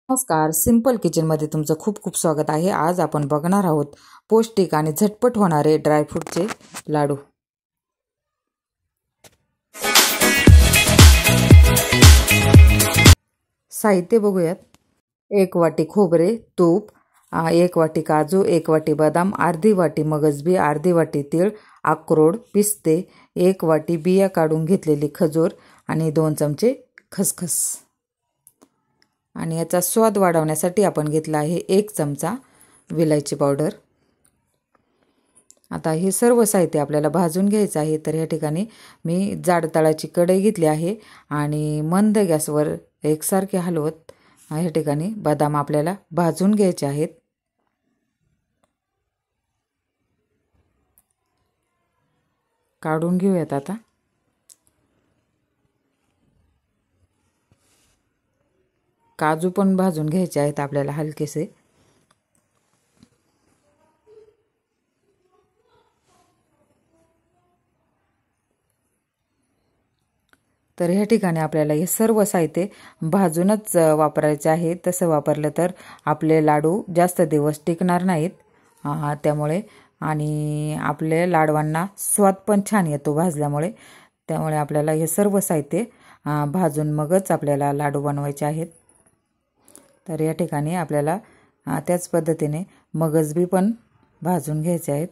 नमस्कार, सिंपल किचनमध्ये तुमचं खूप खूप स्वागत आहे। आज आपण बघणार आहोत पौष्टिक आणि झटपट होणारे ड्रायफ्रूटचे लाडू। साहित्य बघूयात। 1 वाटी खोबरे, तूप, 1 वाटी काजू, 1 वाटी बदाम, अर्धी वाटी मगजबी, अर्धी वाटी तीळ, अक्रोड, पिस्ते, 1 वाटी बिया काढून घेतलेली खजूर आणि 2 चमचे खसखस। आणि याचा स्वाद वाढवण्यासाठी आपण घेतला आहे 1 चमचा विलायची पावडर। आता हे सर्व साहित्य आपल्याला भाजून घ्यायचं आहे। तर या ठिकाणी मी जाड तळाची कढई घेतली आहे आणि मंद गॅसवर एकसारखे हलवत या ठिकाणी बदाम आपल्याला भाजून घ्यायचे आहेत। काढून घेऊयात आता। काजू पण भाजून घ्यायचे आहेत आपल्याला हलकेसे। तर ह्या ठिकाणी आपल्याला हे सर्व साहित्य भाजूनच वापरायचे आहे। तसं वापरलं तर आपले लाडू जास्त दिवस टिकणार नाहीत, त्यामुळे आणि आपल्या लाडवांना स्वाद पण छान येतो भाजल्यामुळे। त्यामुळे आपल्याला हे सर्व साहित्य भाजून मगच आपल्याला लाडू बनवायचे आहेत। तर या ठिकाणी आपल्याला त्याच पद्धतीने मगजबी पण भाजून घ्यायचे आहेत।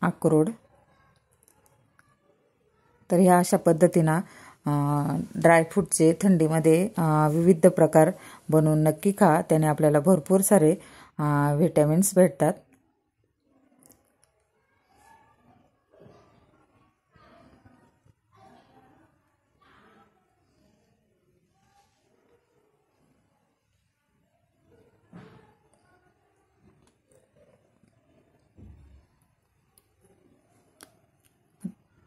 अक्रोड। तर ह्या अशा पद्धतीने ड्रायफ्रूटचे थंडीमध्ये विविध प्रकार बनवून नक्की खा। त्याने आपल्याला भरपूर सारे व्हिटॅमिन्स भेटतात।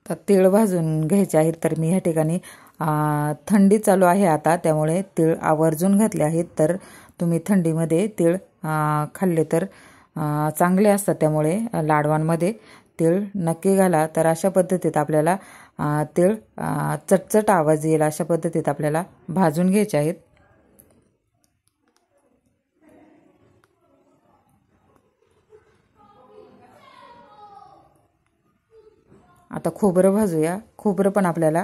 तर तीळ भाजून घ्यायचे आहेत। तर मी ह्या ठिकाणी थंडी चालू आहे आता, त्यामुळे तीळ आवर्जून घातले आहेत। तर तुम्ही थंडीमध्ये तीळ खाल्ले तर चांगले असतात, त्यामुळे लाडवांमध्ये तीळ नक्की घाला। तर अशा पद्धतीत आपल्याला तीळ चटचट आवाज येईल अशा पद्धतीत आपल्याला भाजून घ्यायचे आहेत। आता खोबरं भाजूया। खोबरं पण आपल्याला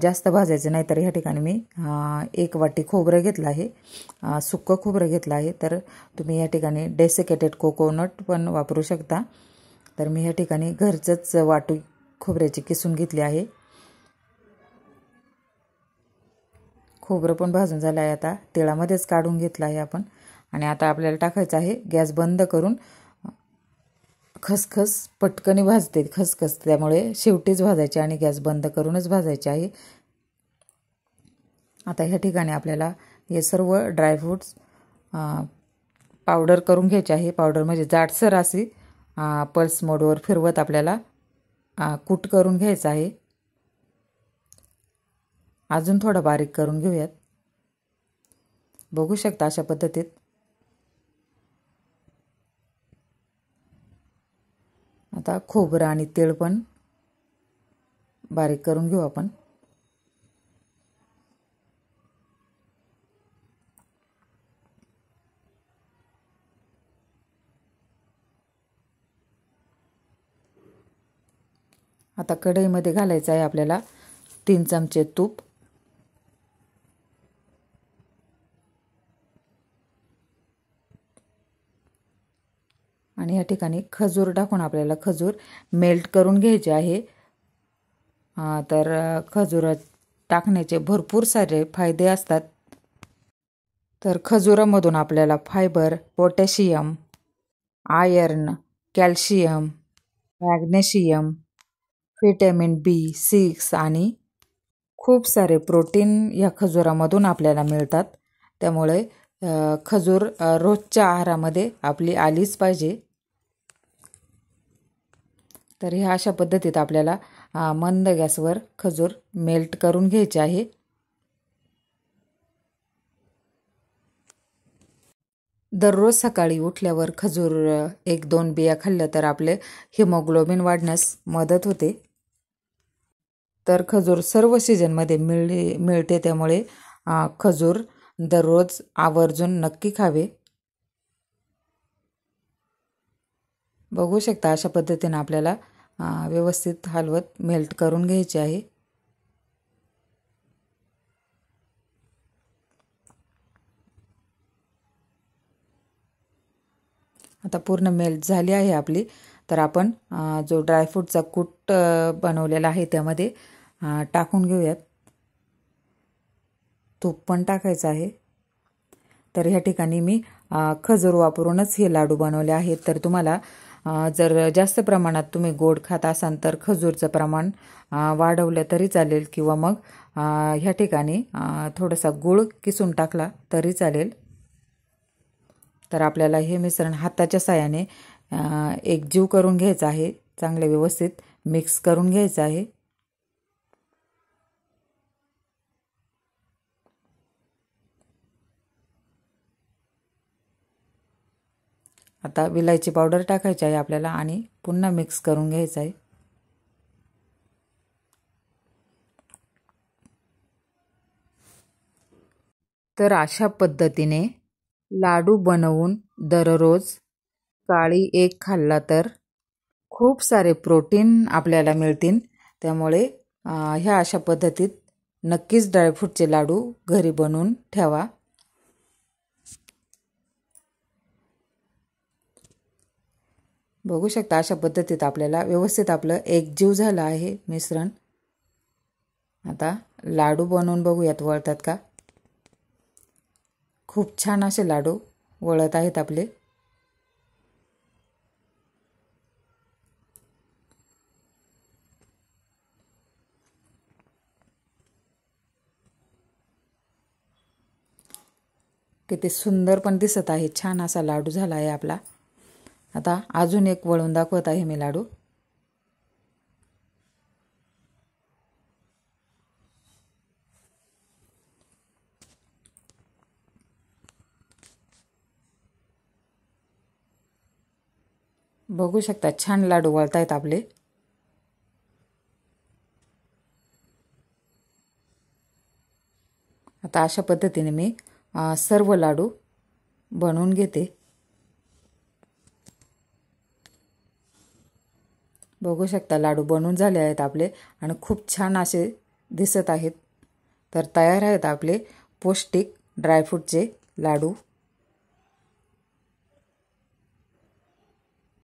जास्त भाजायचं नाही। तर ह्या ठिकाणी मी 1 वाटी खोबरं घेतलं आहे, सुक्कं खोबरं घेतलं आहे। तर तुम्ही या ठिकाणी डेसिकेटेड कोकोनट पण वापरू शकता। तर मी ह्या ठिकाणी घरचंच वाटू खोबऱ्याची किसून घेतली आहे। खोबरं पण भाजून झालं आहे, आता तेलामध्येच काढून घेतलं आहे आपण। आणि आता आपल्याला टाकायचं आहे गॅस बंद करून। खसखस पटकन भाजते खसखस, त्यामुळे शेवटीच भाजायची आणि गॅस बंद करूनच भाजायची आहे। आता ह्या ठिकाणी आपल्याला हे सर्व ड्रायफ्रूट्स पावडर करून घ्यायचे आहे। पावडर म्हणजे जाडसर अशी पल्स मोडवर फिरवत आपल्याला कूट करून घ्यायचं आहे। अजून थोडं बारीक करून घेऊयात। बघू शकता अशा पद्धतीत। आता खोबरं आणि तीळ पण बारीक करून घेऊ आपण। आता कढईमध्ये घालायचं आहे आपल्याला 3 चमचे तूप। आणि या ठिकाणी खजूर टाकून आपल्याला खजूर मेल्ट करून घ्यायचे आहे। तर खजूर टाकण्याचे भरपूर सारे फायदे असतात। तर खजुरामधून आपल्याला fibre, potassium, iron, calcium, magnesium, vitamin B6 आणि खूप सारे प्रोटीन या खजुरामधून आपल्याला मिळतात। त्यामुळे खजूर रोजच्या आहारामध्ये आपली आलीच पाहिजे। तर ह्या अशा पद्धतीत आपल्याला मंद गॅसवर खजूर मेल्ट करून घ्यायचे आहे। दररोज सकाळी उठल्यावर खजूर 1-2 बिया खाल्लं तर आपले हिमोग्लोबिन वाढण्यास मदत होते। तर खजूर सर्व सीजनमध्ये मिळते, त्यामुळे खजूर दररोज आवर्जून नक्की खावे. बघू शकता अशा पद्धतीने आपल्याला व्यवस्थित हलवत मेल्ट करून घ्यायचे आहे. आता पूर्ण मेल्ट झाली आहे आपली. तर आपण जो ड्रायफ्रूटचा कूट बनवलेला आहे त्यामध्ये टाकून घेऊयात. तूप पण टाकायचं आहे. तर ह्या ठिकाणी मी खजूर वापरूनच हे लाडू बनवले आहेत. तर तुम्हाला जर जास्त प्रमाणात तुम्ही गोड खात असाल तर खजूरचं प्रमाण वाढवलं तरी चालेल, किंवा मग ह्या ठिकाणी थोडासा गूळ किसून टाकला तरी चालेल. तर आपल्याला हे मिश्रण हाताच्या साहाय्याने एकजीव करून घ्यायचं आहे. चांगले व्यवस्थित मिक्स करून घ्यायचं आहे. आता विलायची पावडर टाकायची आहे आपल्याला आणि पुन्हा मिक्स करून घ्यायचं आहे. तर अशा पद्धतीने लाडू बनवून दररोज सकाळी एक खाल्ला तर खूप सारे प्रोटीन आपल्याला मिळतील. त्यामुळे ह्या अशा पद्धतीत नक्कीच ड्रायफ्रूटचे लाडू घरी बनवून ठेवा. बघू शकता अशा पद्धतीत आपल्याला व्यवस्थित आपलं एकजीव झालं आहे मिश्रण. आता लाडू बनवून बघूयात वळतात का. खूप छान असे लाडू वळत आहेत आपले. किती सुंदर पण दिसत आहे. छान असा लाडू झाला आहे आपला. आता अजून एक वळून दाखवत आहे मी लाडू. बघू शकता छान लाडू वळतायत आपले. आता अशा पद्धतीने मी सर्व लाडू बनवून घेते. बघू शकता लाडू बनवून झाले आहेत आपले आणि खूप छान असे दिसत आहेत. तर तयार आहेत आपले पौष्टिक ड्रायफ्रूटचे लाडू.